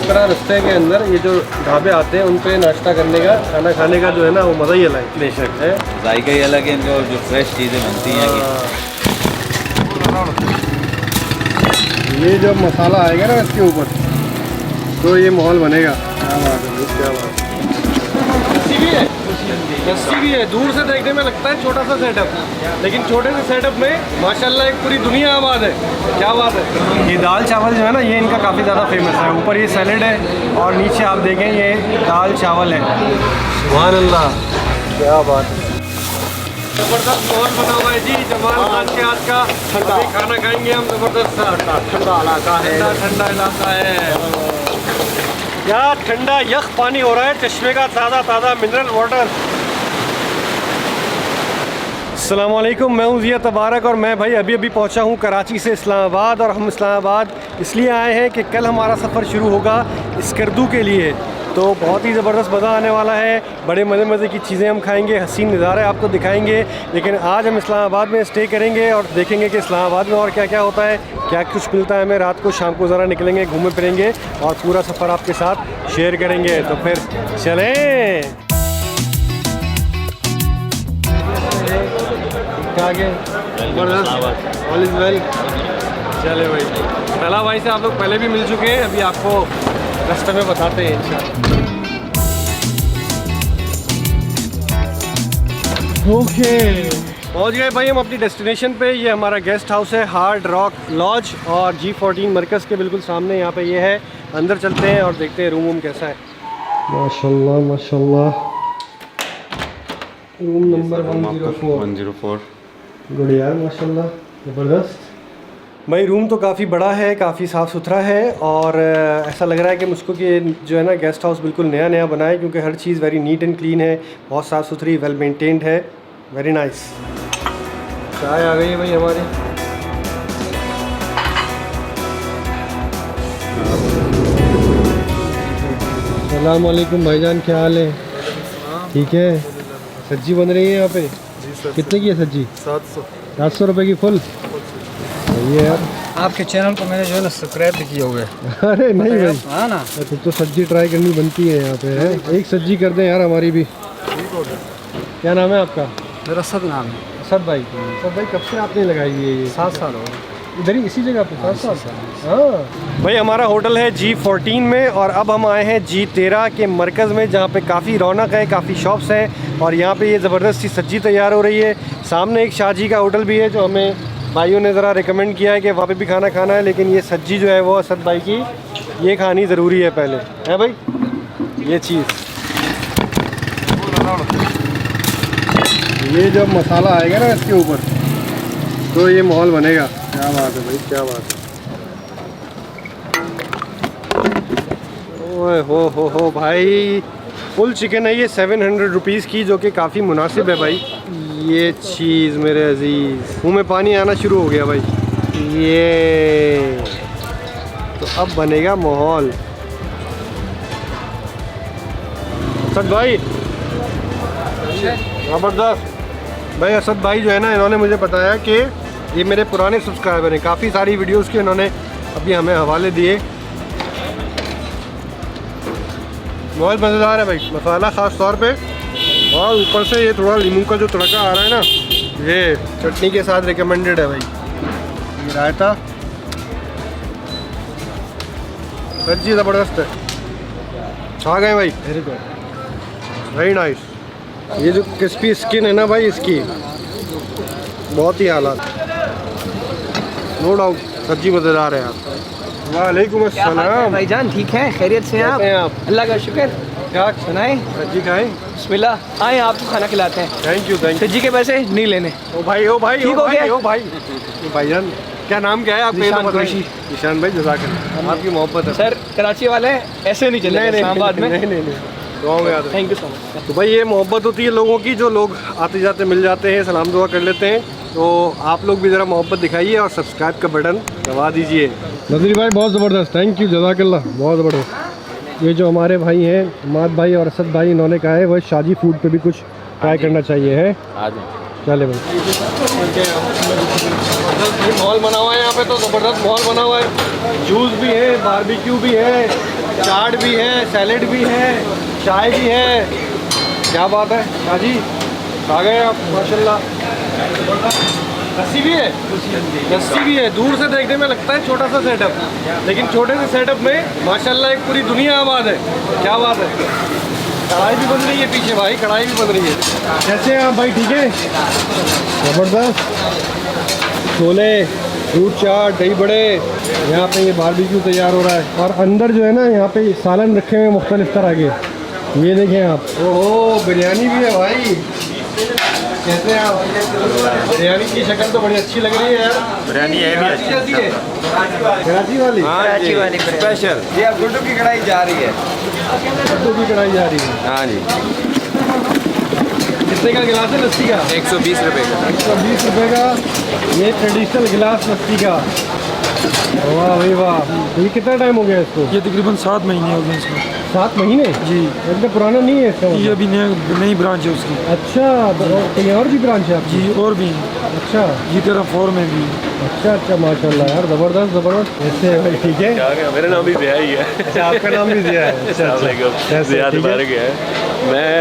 इस तरह रास्ते के अंदर ये जो ढाबे आते हैं उन पे नाश्ता करने का, खाना खाने का जो है ना वो मज़ा ही अलग है। बेशक है, जायका ही अलग है इनका और जो फ्रेश चीज़ें बनती हैं ये जो मसाला आएगा ना इसके ऊपर तो ये माहौल बनेगा। क्या बात है, क्या बात है। लस्सी भी है, दूर से देखने में लगता है छोटा सा सेटअप, लेकिन छोटे से सेटअप में माशाल्लाह एक पूरी दुनिया आबाद है। क्या बात है। ये दाल चावल जो है ना ये इनका काफ़ी ज़्यादा फेमस है। ऊपर ये सैलेड है और नीचे आप देखें ये दाल चावल है। सुभान अल्लाह, क्या बात है। ज़बरदस्त माहौल बना हुआ है जी जमाल खान के आज का। ठंडा खाना खाएंगे हम, ज़बरदस्त ठंडा इलाका है, ठंडा इलाका है। यार ठंडा यख पानी हो रहा है, चश्मे का ताज़ा मिनरल वाटर। अस्सलामुअलैकुम, मैं हूँ ज़िया तबारक और मैं भाई अभी पहुँचा हूँ कराची से इस्लामाबाद। और हम इस्लामाबाद इसलिए आए हैं कि कल हमारा सफ़र शुरू होगा स्कर्दू के लिए, तो बहुत ही ज़बरदस्त मज़ा आने वाला है। बड़े मज़े की चीज़ें हम खाएंगे, हसीन नज़ारे आपको दिखाएंगे। लेकिन आज हम इस्लामाबाद में स्टे करेंगे और देखेंगे कि इस्लामाबाद में और क्या क्या होता है, क्या कुछ मिलता है हमें। रात को शाम को ज़रा निकलेंगे, घूमे फिरेंगे और पूरा सफ़र आपके साथ शेयर करेंगे। तो फिर चलें आगे। All is well. चले भाई, पहला भाई से आप लोग पहले भी मिल चुके हैं, अभी आपको रास्ते में बताते हैं इंशाल्लाह। ओके, पहुंच गए भाई हम अपनी डेस्टिनेशन पे। ये हमारा गेस्ट हाउस है, हार्ड रॉक लॉज, और G14 मरकज़ के बिल्कुल सामने यहाँ पे ये है। अंदर चलते हैं और देखते हैं रूम कैसा है। माशाल्लाह माशाल्लाह, रूम नंबर 104। गुड यार, माशाल्लाह ज़बरदस्त भाई। रूम तो काफ़ी बड़ा है, काफ़ी साफ़ सुथरा है और ऐसा लग रहा है कि मुझको कि जो है ना गेस्ट हाउस बिल्कुल नया बना है, क्योंकि हर चीज़ वेरी नीट एंड क्लीन है, बहुत साफ़ सुथरी, वेल मेंटेन्ड है, वेरी नाइस। चाय आ गई है भाई हमारी। अस्सलाम वालेकुम भाईजान, क्या हाल है? ठीक है। सब्जी बन रही है यहाँ पे? कितने की है सब्जी? 700 रुपये की फुल। ये यार आपके चैनल को मैंने जो है ना सब्सक्राइब भी किए हुए। अरे नहीं भाई, हाँ ना, तो सब्जी ट्राई करनी बनती है यहाँ पे है। एक सब्जी कर दें यार हमारी भी। क्या नाम है आपका? मेरा असद नाम है। असद भाई। असद भाई, कब से आपने लगाई हुई है ये? 7 साल हो गए इधर ही इसी जगह पे? 7 साल। हाँ भाई, हमारा होटल है G14 में और अब हम आए हैं G13 के मरकज़ में, जहाँ पे काफ़ी रौनक है, काफ़ी शॉप्स हैं और यहाँ पे ये ज़बरदस्त सी सब्जी तैयार हो रही है। सामने एक शाहजी का होटल भी है जो हमें भाइयों ने ज़रा रिकमेंड किया है कि वहाँ पे भी खाना खाना है, लेकिन ये सब्जी जो है वो असद भाई की ये खानी ज़रूरी है पहले, है भाई ये चीज़। ये जब मसाला आएगा ना इसके ऊपर तो ये माहौल बनेगा। क्या बात है भाई, क्या बात है। ओए हो भाई, फुल चिकन है ये 700 रुपीज़ की, जो कि काफ़ी मुनासिब है भाई। ये चीज़ मेरे अजीज़, मुँह में पानी आना शुरू हो गया भाई। ये तो अब बनेगा माहौल। असद भाई ज़बरदस्त भाई। असद भाई जो है ना, इन्होंने मुझे बताया कि ये मेरे पुराने सब्सक्राइबर हैं, काफ़ी सारी वीडियोस के इन्होंने अभी हमें हवाले दिए। बहुत मज़ेदार है भाई, मसाला ख़ास तौर पे, और ऊपर से ये थोड़ा नींबू का जो तड़का आ रहा है ना, ये चटनी के साथ रिकमेंडेड है भाई। ये रायता, सब्जी ज़बरदस्त है। आ गए भाई, वेरी गुड, वेरी नाइस। ये जो क्रिस्पी स्किन है ना भाई इसकी, बहुत ही आला, नो डाउट सब्जी मज़ेदार है यार। वालेकुम अस्सलाम भाईजान, ठीक है? खैरियत से हैं आप? अल्लाह का शुक्र। क्या सुनाए? सब्जी खाएं? बिस्मिल्लाह, आए आपको खाना खिलाते हैं। Thank you. सब्जी के पैसे नहीं लेने। ओ भाई ठीक हो गया? भाईजान, क्या नाम क्या है आपका? निशान कुरैशी। निशान भाई, जज़ाकल्लाह, आपकी मोहब्बत है सर कराची वाले ऐसे नहीं चले इस्लामाबाद में। नहीं दुआ में याद। Thank you so much. तो भाई ये मोहब्बत होती है लोगों की, जो लोग आते जाते मिल जाते हैं, सलाम दुआ कर लेते हैं। तो आप लोग भी ज़रा मोहब्बत दिखाइए और सब्सक्राइब का बटन दबा दीजिए। नजरी भाई बहुत ज़बरदस्त, थैंक यू, जज़ाकल्लाह, बहुत ज़बरदस्त। ये जो हमारे भाई हैं माद भाई और असद भाई, इन्होंने कहा है वह शाजी फूड पे भी कुछ ट्राई करना चाहिए है। चले भाई, माहौल बना हुआ है यहाँ पे, तो ज़बरदस्त माहौल बना हुआ है। जूस भी है, बारबेक्यू भी है, चाट भी है, सैलेड भी है, चाय भी है। क्या बात है शाह जी, आ गए आप माशाल्लाह। लस्सी भी है, लस्सी भी है। दूर से देखने में लगता है छोटा सा सेटअप, लेकिन छोटे से सेटअप में माशाल्लाह एक पूरी दुनिया आबाद है। क्या बात है। कढ़ाई भी बन रही है पीछे भाई, कढ़ाई भी बन रही है। कैसे हैं आप भाई, ठीक है? ज़बरदस्त। छोले, फ्रूट चाट, दही बड़े, यहाँ पे ये बारबेक्यू तैयार हो रहा है। और अंदर जो है ना, यहाँ पे सालन रखे हुए मुख्तलिफ तरह के। ये देखें आप, ओहो बिरयानी भी है भाई। कैसे हैं आप? बिरयानी की शक्ल तो बड़ी अच्छी लग रही है यार। बिरयानी है भी अच्छी कैसी है? कराची वाली? कराची वाली स्पेशल। ये अब गुड्डू की कढ़ाई जा रही है। गुड्डू की कढ़ाई जा रही है। हाँ जी। कितने का गिलास है लस्सी का? 120 रुपये का। 120 रुपये का ये ट्रेडिशनल गिलास लस्सी का। वाह भाई वाह। ये कितना टाइम हो गया इसको? ये तकरीबन 7 महीने हो गए इसको। 7 महीने? जी। एकदम पुराना नहीं है इसका? ये अभी नई ब्रांच है उसकी। अच्छा, तो कहीं और भी ब्रांच है आपकी? जी और भी हैं। अच्छा जी तेरा 4 में भी। अच्छा अच्छा, माशाल्लाह यार, ज़बरदस्त ज़बरदस्त। ऐसे है भाई, ठीक है। क्या मेरा नाम भी ज़िया ही है। अच्छा, आपका नाम भी ज़िया है? अच्छा अच्छा, ज़िया मुबारक है। मैं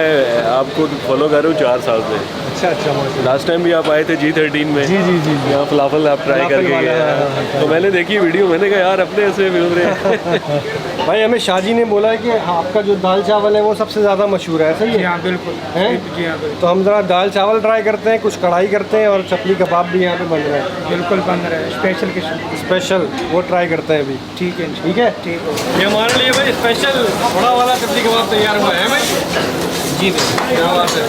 आपको फॉलो कर रहा हूँ 4 साल से। अच्छा अच्छा, माशाल्लाह। लास्ट टाइम भी आप आए थे G13 में। जी जी जी जी। यहाँ फलाफल आप ट्राई फलाफल करके वाला, गए हाँ, हैं। तो मैंने देखी वीडियो, मैंने कहा यार अपने ऐसे मिल रहे हैं। भाई हमें शाहजी ने बोला है कि आपका जो दाल चावल है वो सबसे ज़्यादा मशहूर है, सही है? हाँ बिल्कुल हैं? जी हाँ बिल्कुल। तो हम ज़रा दाल चावल ट्राई करते हैं, कुछ कढ़ाई करते हैं, और चपली कबाब भी यहाँ पे बन रहा है बिल्कुल बन रहा है स्पेशल किस्म। स्पेशल, वो ट्राई करते हैं अभी। ठीक है ठीक है? ठीक है। ये हमारे लिए भाई स्पेशल बड़ा वाला चपली कबाब तैयार हुआ है भाई। जी क्या बात है।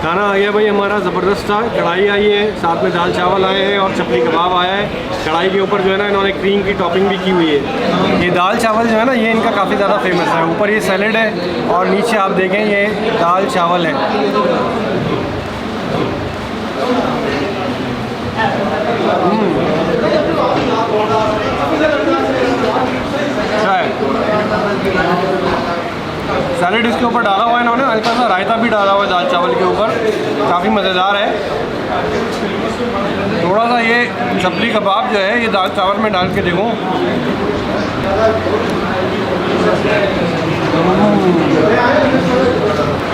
खाना आ गया भाई हमारा, ज़बरदस्त था। कढ़ाई आई है, साथ में दाल चावल आए हैं और चपली कबाब आया है। कढ़ाई के ऊपर जो है ना इन्होंने क्रीम की टॉपिंग भी की हुई है। ये दाल चावल जो है ना, ये इनका काफ़ी ज़्यादा फेमस है। ऊपर ये सैलेड है और नीचे आप देखें ये दाल चावल है। क्या है? सैलेड इसके ऊपर डाला हुआ है इन्होंने, हल्का सा रायता भी डाला हुआ है दाल चावल के ऊपर, काफ़ी मज़ेदार है। थोड़ा सा ये चपली कबाब जो है ये दाल चावल में डाल के देखो।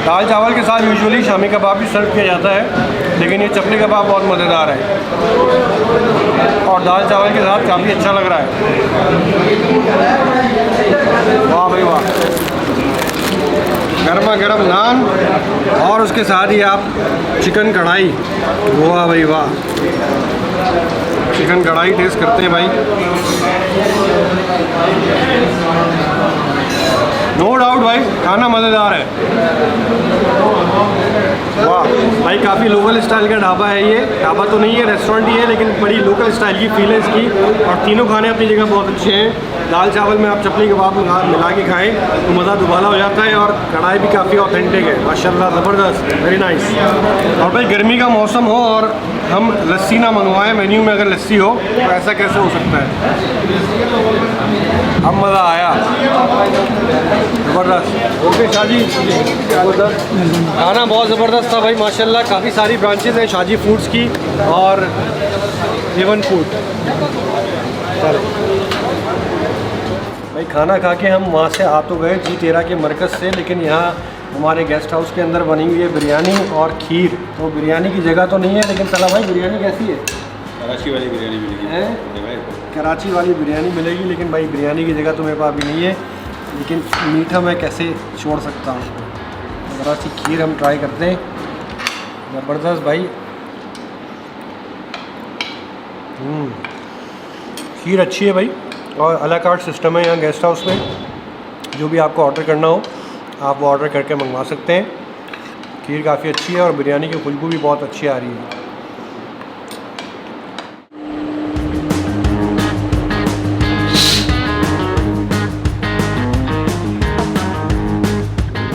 दाल चावल के साथ यूजुअली शामी कबाब भी सर्व किया जाता है, लेकिन ये चपली कबाब बहुत मज़ेदार है और दाल चावल के साथ काफ़ी अच्छा लग रहा है। वाह भाई वाह। गर्मा गर्म नान और उसके साथ ही आप चिकन कढ़ाई। वाह भाई वाह। चिकन कढ़ाई टेस्ट करते हैं भाई। नो डाउट भाई, खाना मज़ेदार है। वाह भाई, काफ़ी लोकल स्टाइल का ढाबा है ये। ढाबा तो नहीं है, रेस्टोरेंट ही है, लेकिन बड़ी लोकल स्टाइल की फील है इसकी। और तीनों खाने अपनी जगह बहुत अच्छे हैं। दाल चावल में आप चपली कबाब मिला के खाएँ तो मज़ा दुबाला हो जाता है, और कढ़ाई भी काफ़ी ऑथेंटिक है माशाल्लाह, ज़बरदस्त, वेरी नाइस। और भाई गर्मी का मौसम हो और हम लस्सी ना मंगवाएं, मेन्यू में अगर लस्सी हो तो ऐसा कैसे हो सकता है? अब मज़ा आया, ज़बरदस्त। ओके शाहजी, ज़बरदस्त खाना, बहुत ज़बरदस्त था भाई माशाल्लाह। काफ़ी सारी ब्रांचेज़ हैं शाहजी फूड्स की और एवन फूड। भाई खाना खा के हम वहाँ से आ तो गए G13 के मरकज़ से, लेकिन यहाँ हमारे गेस्ट हाउस के अंदर बनी हुई है बिरयानी और खीर। तो बिरयानी की जगह तो नहीं है, लेकिन तला भाई बिरयानी कैसी है? कराची वाली बिरयानी मिलेगी। कराची वाली बिरयानी मिलेगी, लेकिन भाई बिरयानी की जगह तो मेरे पास अभी नहीं है। लेकिन मीठा मैं कैसे छोड़ सकता हूँ। ज़रा सी खीर हम ट्राई करते हैं। ज़बरदस्त भाई, खीर अच्छी है भाई। और अला कार्ट सिस्टम है यहाँ गेस्ट हाउस में, जो भी आपको ऑर्डर करना हो आप वो ऑर्डर करके मंगवा सकते हैं। खीर काफ़ी अच्छी है और बिरयानी की खुशबू भी बहुत अच्छी आ रही है।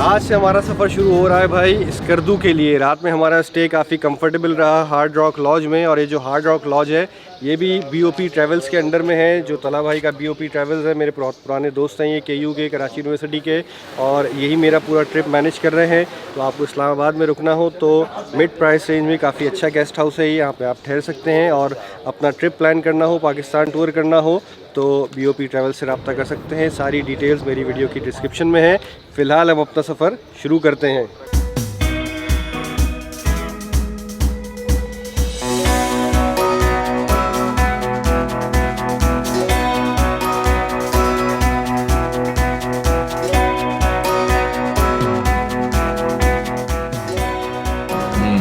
आज से हमारा सफ़र शुरू हो रहा है भाई स्कर्दू के लिए। रात में हमारा स्टे काफ़ी कंफर्टेबल रहा हार्ड रॉक लॉज में, और ये जो हार्ड रॉक लॉज है ये भी BOP ट्रैवल्स के अंडर में है। जो तला भाई का BOP ट्रैवल्स है, मेरे पुराने दोस्त हैं ये, KU के, कराची यूनिवर्सिटी के, और यही मेरा पूरा ट्रिप मैनेज कर रहे हैं। तो आपको इस्लामाबाद में रुकना हो तो मिड प्राइस रेंज में काफ़ी अच्छा गेस्ट हाउस है, यहाँ पे आप ठहर सकते हैं। और अपना ट्रिप प्लान करना हो, पाकिस्तान टूर करना हो तो BOP ट्रैवल से रब्ता कर सकते हैं। सारी डिटेल्स मेरी वीडियो की डिस्क्रिप्शन में है। फ़िलहाल हम अपना सफ़र शुरू करते हैं।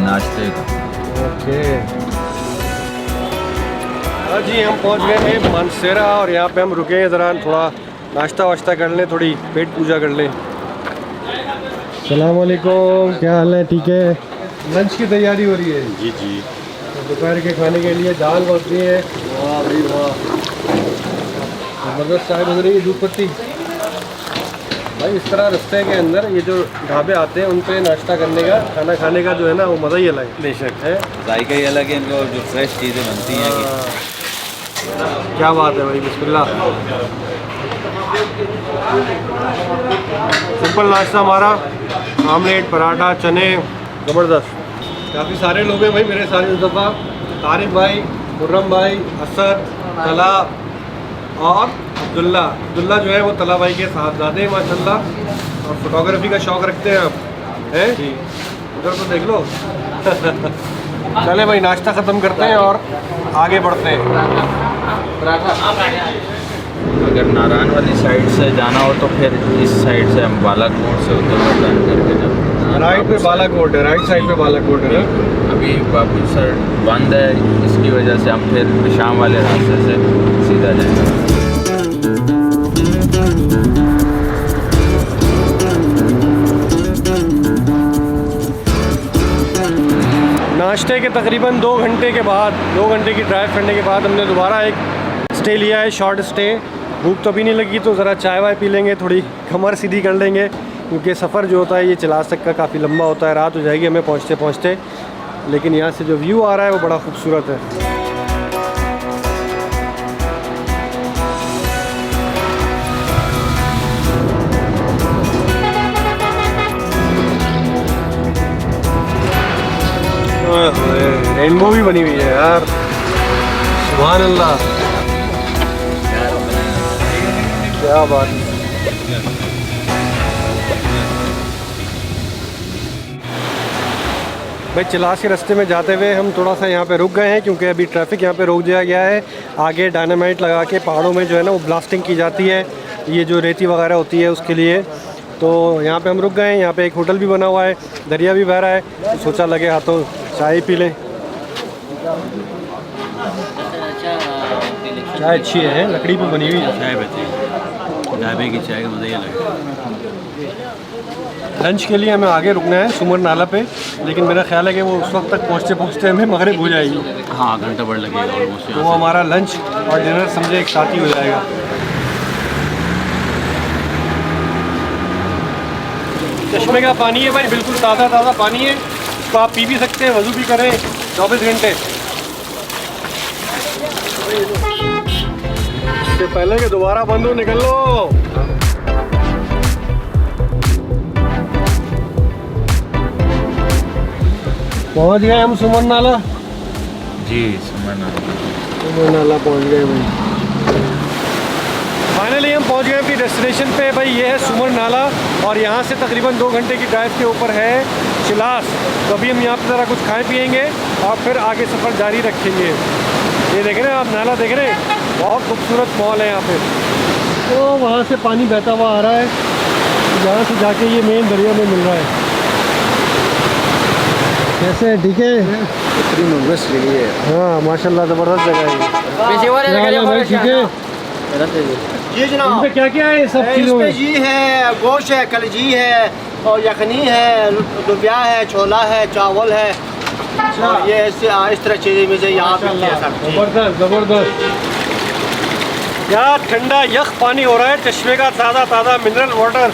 नाश्ते का। ओके, हाँ जी, हम पहुंच गए हैं मानसेरा और यहाँ पे हम रुके हैं, ज़रा थोड़ा नाश्ता वाश्ता कर लें, थोड़ी पेट पूजा कर लें। सलामुअलैकुम, क्या हाल है? ठीक है। लंच की तैयारी हो रही है? जी जी। तो दोपहर के खाने के लिए दाल बन रही है। वाह भाई वाह, ज़बरदस्त चाय बन रही है, दूध पत्ती। भाई इस तरह रास्ते के अंदर ये जो ढाबे आते हैं उन पे नाश्ता करने का, खाना खाने का जो है ना, वो मज़ा ही अलग है। बेशक है, जायका ही अलग है इनको, और जो फ्रेश चीज़ें बनती हैं क्या बात है भाई, बिस्मिल्लाह। सिंपल नाश्ता हमारा, आमलेट, पराठा, चने, ज़बरदस्त। काफ़ी सारे लोग हैं भाई मेरे साथ इस दफ़ा। तारिक भाई, मुर्रम भाई, असद, तला और अब्दुल्ला जो है वो तला भाई के साथजादे हैं माशाल्लाह। और फोटोग्राफी का शौक़ रखते हैं आप, हैं? उधर तो देख लो। चले भाई, नाश्ता ख़त्म करते हैं और आगे बढ़ते हैं। अगर नारायण वाली साइड से जाना हो तो फिर इस साइड से हम बालाकोट से होते हुए प्लान करके जाते हैं। राइट पे बालाकोट है, राइट साइड पे बालाकोट है ना। अभी बाबू सर बंद है, इसकी वजह से हम फिर शाम वाले रास्ते से सीधा जाएंगे। नाश्ते के तकरीबन 2 घंटे के बाद, 2 घंटे की ड्राइव करने के बाद हमने दोबारा एक स्टे लिया है, शॉर्ट स्टे। भूख तो भी नहीं लगी तो ज़रा चाय वाय पी लेंगे, थोड़ी कमर सीधी कर लेंगे, क्योंकि सफ़र जो होता है ये चिलास का काफ़ी लंबा होता है। रात हो जाएगी हमें पहुँचते पहुँचते, लेकिन यहाँ से जो व्यू आ रहा है वो बड़ा खूबसूरत है। रेनबो भी बनी हुई है यार, सुभान अल्लाह, क्या बात है। भाई चिलास के रास्ते में जाते हुए हम थोड़ा सा यहाँ पे रुक गए हैं, क्योंकि अभी ट्रैफिक यहाँ पे रोक दिया गया है। आगे डायनामाइट लगा के पहाड़ों में जो है ना वो ब्लास्टिंग की जाती है, ये जो रेती वगैरह होती है उसके लिए। तो यहाँ पे हम रुक गए हैं, यहाँ पे एक होटल भी बना हुआ है, दरिया भी बह रहा है, तो सोचा लगे हाथों चाय पी लें। चाय अच्छी है, लकड़ी पे बनी हुई है। चाय बची, ढाबे की चाय का मज़ा ही अलग है। लंच के लिए हमें आगे रुकना है सुमर नाला पे, लेकिन मेरा ख्याल है कि वो उस वक्त तक पहुँचते पहुँचते हमें मगरिब हो जाएगी। हाँ, घंटा भर लगेगा ऑलमोस्ट। तो वो हमारा लंच और डिनर समझे एक साथ ही हो जाएगा। चश्मे का पानी है भाई, बिल्कुल ताज़ा ताज़ा पानी है, इसको आप पी भी सकते हैं, वज़ू भी करें 24 घंटे। इससे पहले कि दोबारा बंद हो, निकल लो। पहुंच गए हम सुमन नाला। जी, सुमन नाला पहुंच गए भाई। फाइनली हम पहुंच गए अपनी डेस्टिनेशन पे भाई। ये है सुमर नाला और यहाँ से तकरीबन 2 घंटे की ड्राइव के ऊपर है चिलास। तो अभी हम यहाँ पे ज़रा कुछ खाएं पिएंगे और फिर आगे सफ़र जारी रखेंगे। ये देख रहे हैं आप, नाला देख रहे हैं, बहुत खूबसूरत मॉल है यहाँ पे। तो वहाँ से पानी बहता हुआ आ रहा है, यहाँ से जाके ये मेन दरिया में मिल रहा है। कैसे है? ठीक है, हाँ माशाल्लाह, ज़बरदस्त जगह है भाई। ठीक है जी जनाब, इनपे क्या क्या है सब चीज़ों इसमें में? जी है, गोश्त है, कलजी है और यखनी है, लुबिया है, छोला है, चावल है। और ये इस तरह चीज़ें में से यहाँ पे ज़बरदस्त ज़बरदस्त। क्या ठंडा यख पानी हो रहा है, चश्मे का ताज़ा ताज़ा मिनरल वाटर।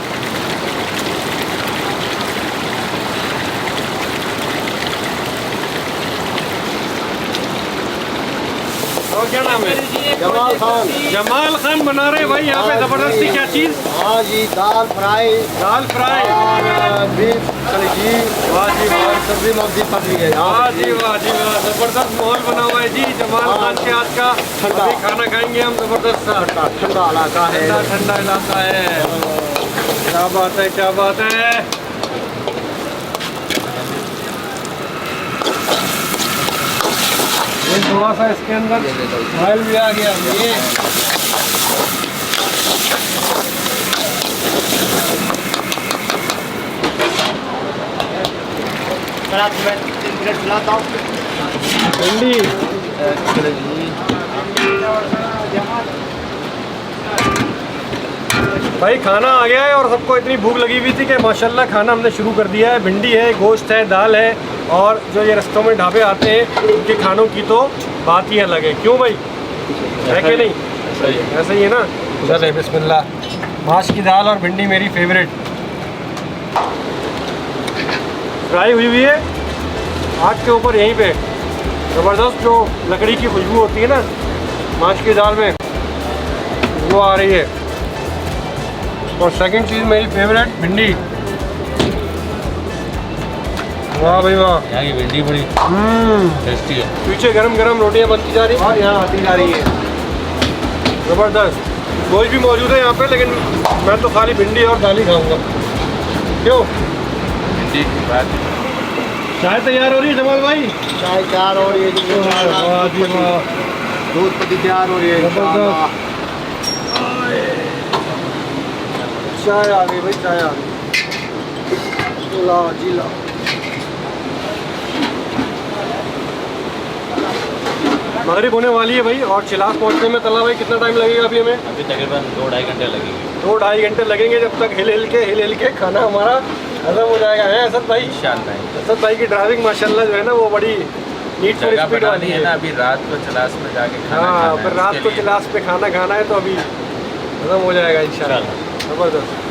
और क्या नाम है? जमाल खान। जमाल खान बना रहे भाई यहाँ पे ज़बरदस्ती क्या चीज़? हाँ जी, दाल फ्राई दाल फ्राई। और बीफ कलेजी वाह जी वाह, सब्जी मब्जी पक रही है। वाह जी वाह जी वाह, ज़बरदस्त माहौल बना हुआ है जी। जमाल खान के आज का ठंडा। अभी खाना खाएंगे हम ज़बरदस्त सा। ठंडा इलाका है। ठंडा ठंडा इलाका है। क्या बात है, क्या बात है। ये थोड़ा सा इसके अंदर ऑयल भी आ गया ये। मैं 3 मिनट खिलाता हूँ। भिंडी भाई खाना आ गया है और सबको इतनी भूख लगी हुई थी कि माशाल्लाह खाना हमने शुरू कर दिया है। भिंडी है, गोश्त है, दाल है और जो ये रस्तों में ढाबे आते हैं उनके खानों की तो बात ही अलग है। क्यों भाई, है कि नहीं? सही है। ऐसा ही है ना। चले बिस्मिल्लाह। माश की दाल और भिंडी मेरी फेवरेट। फ्राई हुई हुई है आग के ऊपर यहीं पे। ज़बरदस्त जो लकड़ी की खुशबू होती है ना माश की दाल में, वो आ रही है। और सेकंड चीज़ मेरी फेवरेट भिंडी। वाह भाई वाह, यहाँ की भिंडी बड़ी टेस्टी है। पीछे गरम गरम रोटियां बनती जा रही और यहाँ आती जा रही है। ज़बरदस्त। गोश्त भी मौजूद है यहाँ पे, लेकिन मैं तो खाली भिंडी और दाल ही खाऊंगा। क्यों? भिंडी की बात चाय तैयार हो रही है जमाल भाई? चाय तैयार हो रही है जी। वाह जी वाह, दूध पत्ती तैयार हो रही है इंशाल्लाह। चाय आ गई भाई, चाय आ गई। ला जी ला। मगरिब होने वाली है भाई और चिलास पहुंचने में तला भाई कितना टाइम लगेगा अभी हमें? अभी तकरीबन 2-2.5 घंटे लगेंगे। 2-2.5 घंटे लगेंगे, जब तक हिल हिल के खाना हमारा हजम हो जाएगा। है असद भाई? इंशाल्लाह। असद भाई की ड्राइविंग माशाल्लाह जो है ना वो बड़ी नीट फॉर जगह स्पीड बनानी वाली है है ना, अभी रात को चलास में जाके खाना हाँ, खाना है, फिर रात उसके को लिए। चिलास पे खाना खाना है तो अभी खत्म हो जाएगा इंशाल्लाह। ज़बरदस्त।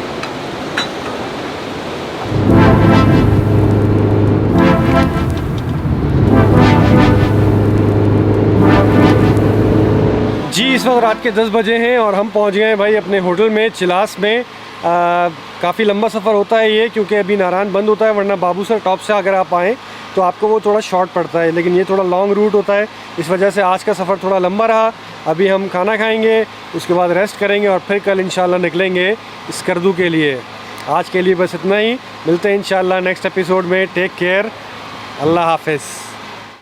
जी इस वक्त रात के 10 बजे हैं और हम पहुंच गए हैं भाई अपने होटल में चिलास में। काफ़ी लंबा सफ़र होता है ये, क्योंकि अभी नारायण बंद होता है, वरना बाबूसर टॉप से अगर आप आएँ तो आपको वो थोड़ा शॉर्ट पड़ता है, लेकिन ये थोड़ा लॉन्ग रूट होता है। इस वजह से आज का सफ़र थोड़ा लंबा रहा। अभी हम खाना खाएंगे, उसके बाद रेस्ट करेंगे और फिर कल इंशाल्लाह निकलेंगे स्कर्दू के लिए। आज के लिए बस इतना ही, मिलते हैं इंशाल्लाह नेक्स्ट एपिसोड में। टेक केयर, अल्लाह हाफिज़।